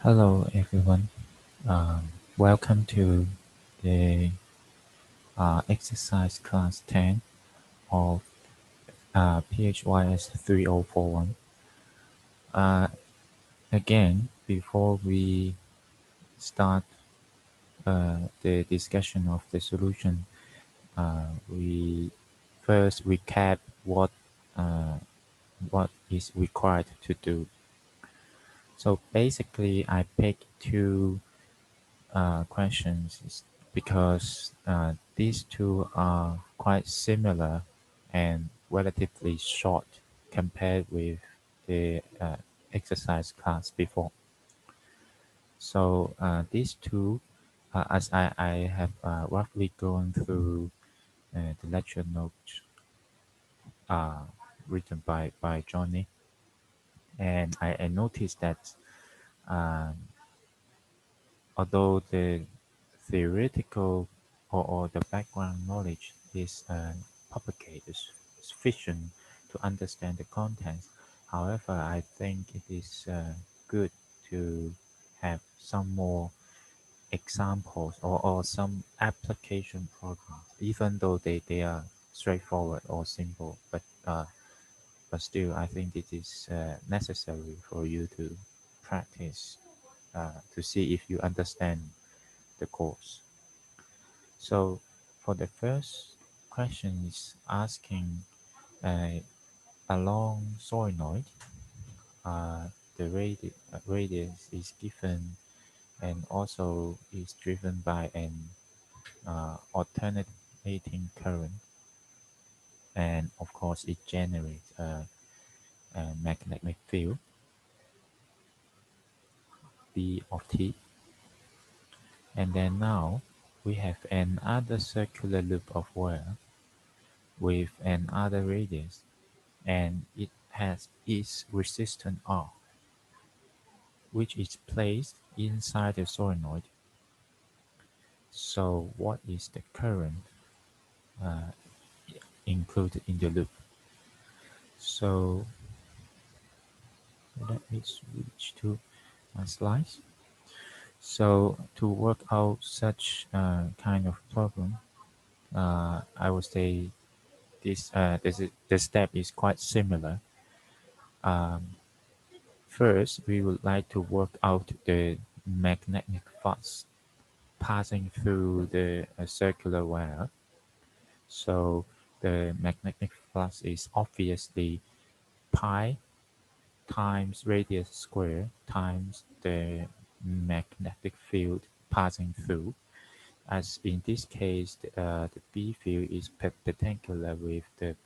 Hello everyone. Welcome to the exercise class 10 of PHYS3041. Again, before we start the discussion of the solution, we first recap uh, what is required to do. So basically, I picked two questions because these two are quite similar and relatively short compared with the exercise class before. So these two, as I have roughly gone through the lecture notes uh, written by Johnny, and I noticed that um, although the theoretical or the background knowledge is sufficient to understand the contents. However, I think it is good to have some more examples or some application problems, even though they are straightforward or simple. But still, I think it is necessary for you to practice to see if you understand the course. So for the first question is asking uh, along solenoid, the radius is given and also is driven by an alternating current, and of course it generates a magnetic field B of t. And then now we have another circular loop of wire with another radius, and it has its resistance R, which is placed inside the solenoid. So what is the current uh, included in the loop? So let me switch to my slides. So to work out such kind of problem, I would say this step is quite similar. Um, First, we would like to work out the magnetic flux passing through the circular wire. So the magnetic flux is obviously pi times radius square times the magnetic field passing through. As in this case, the B field is perpendicular with the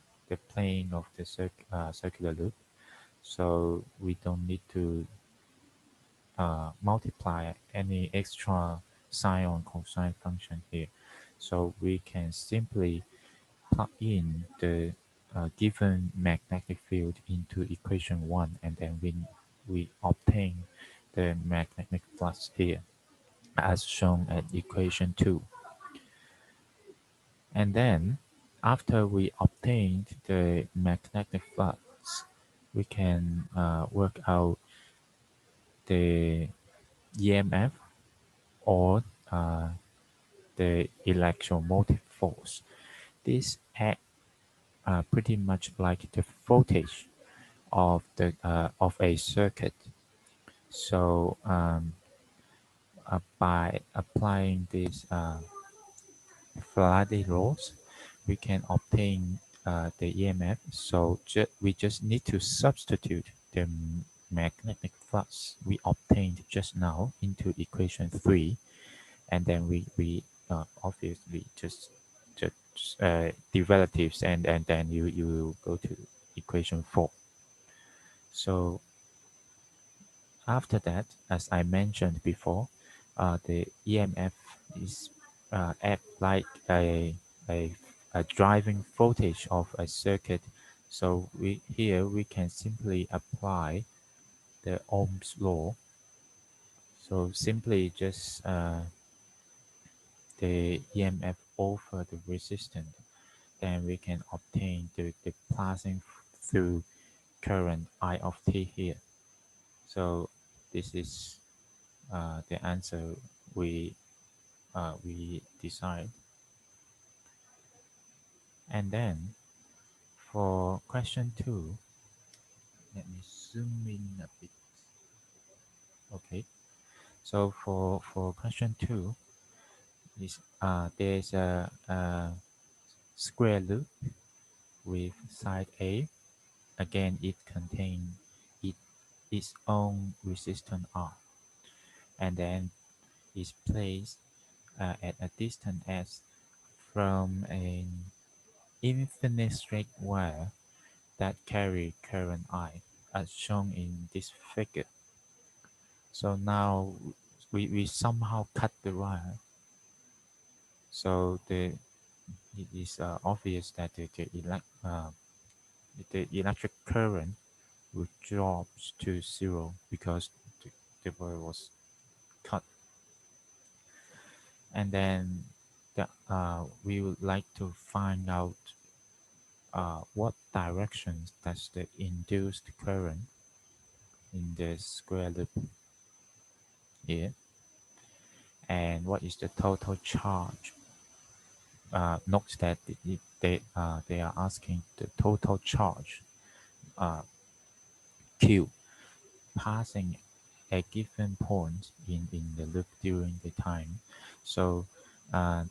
plane of the circular loop. So we don't need to multiply any extra sine or cosine function here. So we can simply plug in the given magnetic field into equation 1, and then we obtain the magnetic flux here as shown at equation 2. And then after we obtained the magnetic flux, we can work out the EMF or the electromotive force. This act pretty much like the voltage of a circuit. So by applying these Faraday laws, we can obtain the EMF. So we just need to substitute the magnetic flux we obtained just now into equation 3, and then we obviously just derivatives, and then you go to equation 4. So after that, as I mentioned before, the EMF is act like a, a driving voltage of a circuit. So we can simply apply the Ohm's law. So simply just the EMF over the resistance, then we can obtain the passing through current I of t here. So this is the answer we we decide. And then for question 2, let me zoom in a bit. Okay, so for question 2 is there's a square loop with side A. Again, it contains it, its own resistance R, and then is placed at a distance S from an infinite straight wire that carry current I, as shown in this figure. So now we somehow cut the wire. So it is obvious that the electric current will drop to zero because the wire was cut. And then we would like to find out what directions does the induced current in the square loop here, and what is the total charge. Note that they are asking the total charge uh, Q passing a given point in the loop during the time. So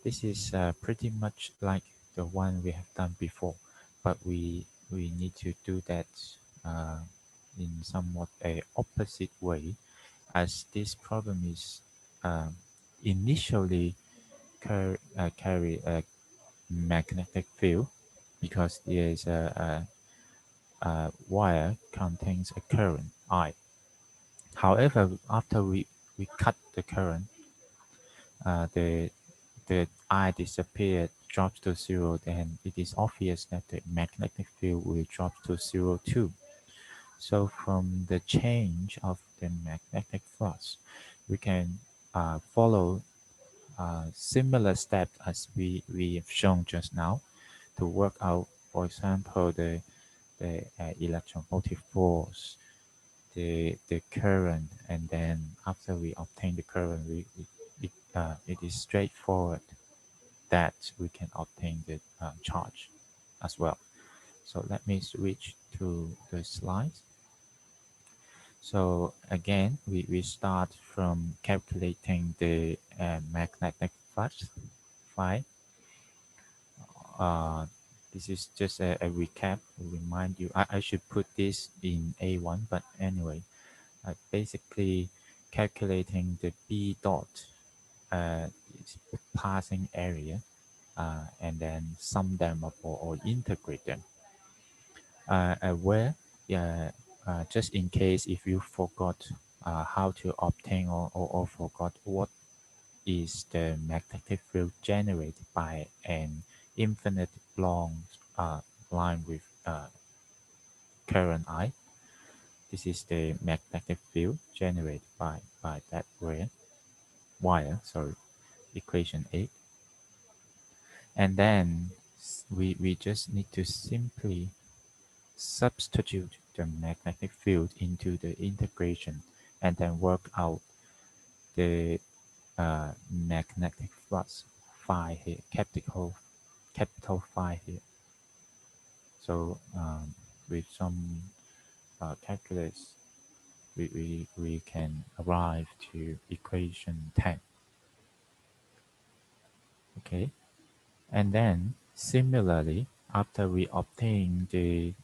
this is pretty much like the one we have done before, but we need to do that uh, in somewhat a opposite way, as this problem is initially carry a magnetic field because there is a wire contains a current I. However, after we cut the current, the I disappeared, drops to zero, then it is obvious that the magnetic field will drop to zero too. So from the change of the magnetic flux, we can follow similar steps as we have shown just now to work out, for example, the electromotive force, the current, and then after we obtain the current, it is straightforward that we can obtain the charge as well. So let me switch to the slides. So again, we start from calculating the magnetic flux phi. Uh, this is just a recap to remind you. I should put this in A1, but anyway, basically calculating the B dot uh, passing area, and then sum them up or integrate them. Where, just in case if you forgot how to obtain or forgot what is the magnetic field generated by an infinite long line with current I. This is the magnetic field generated by that wire, sorry, equation 8. And then we just need to simply substitute the magnetic field into the integration and then work out the magnetic flux phi here, capital phi here. So with some calculus, we can arrive to equation 10. Okay, and then similarly, after we obtain the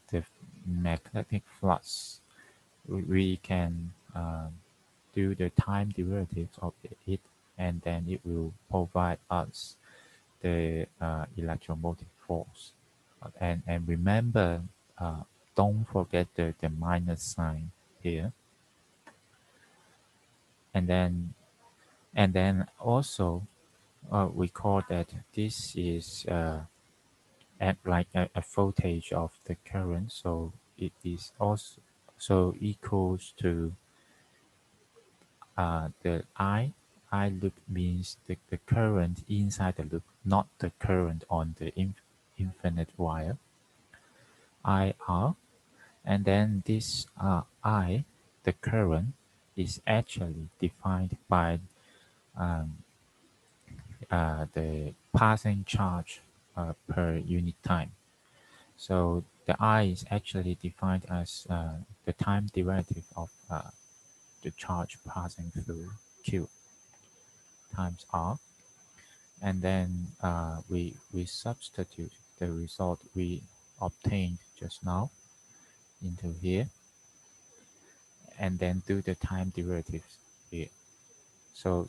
magnetic flux, we can do the time derivatives of it, and then it will provide us the electromotive force. And remember, don't forget the minus sign here. And then also we call that this is at like a voltage of the current, so it is also equals to the I loop means the current inside the loop, not the current on the infinite wire, IR. And then this I, the current, is actually defined by um, the passing charge per unit time. So the I is actually defined as the time derivative of the charge passing through Q times R. And then we substitute the result we obtained just now into here, and then do the time derivatives here. So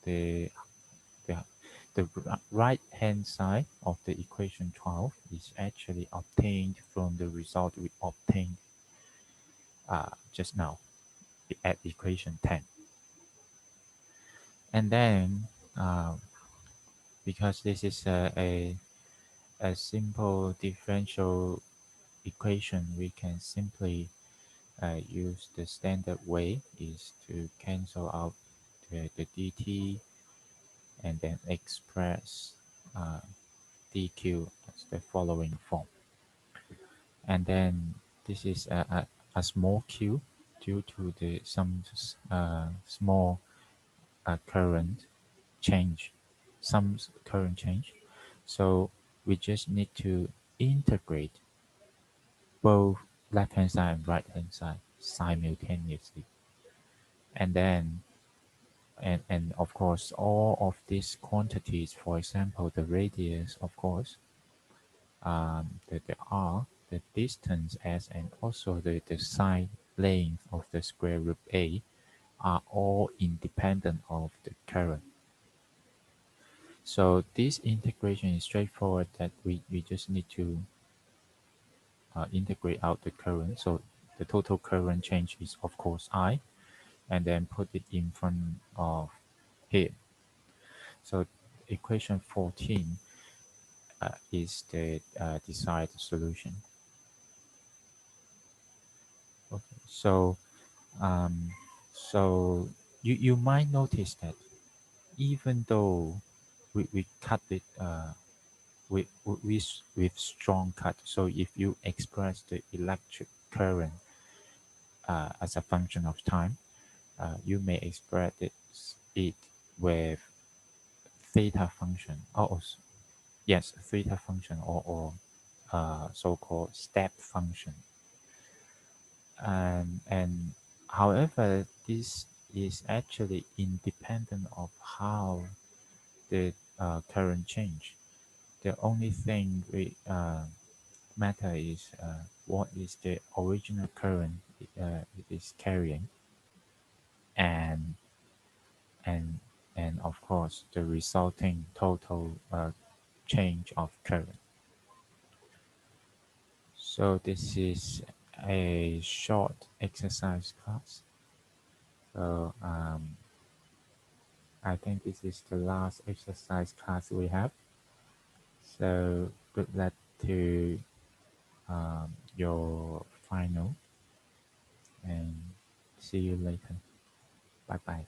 the the, the right hand side of the equation 12 is actually obtained from the result we obtained just now at equation 10. And then because this is a simple differential equation, we can simply use the standard way is to cancel out the dt and then express uh, dq as the following form. And then this is a small q due to the some small current change, some current change. So we just need to integrate both left hand side and right hand side simultaneously. And then and of course all of these quantities, for example the radius, of course, the r, the distance s, and also the side length of the square root a are all independent of the current. So this integration is straightforward, that we just need to integrate out the current. So the total current change is of course I, and then put it in front of here. So equation 14 is the desired solution. Okay. Um, so you might notice that even though we cut it with strong cut, so if you express the electric current as a function of time, you may express it with theta function. Yes, theta function, or so-called step function. And however, this is actually independent of how the current change. The only thing we matter is what is the original current it is carrying, and and and of course the resulting total change of current. So this is a short exercise class. So I think this is the last exercise class we have. So good luck to your final, and see you later. Bye bye.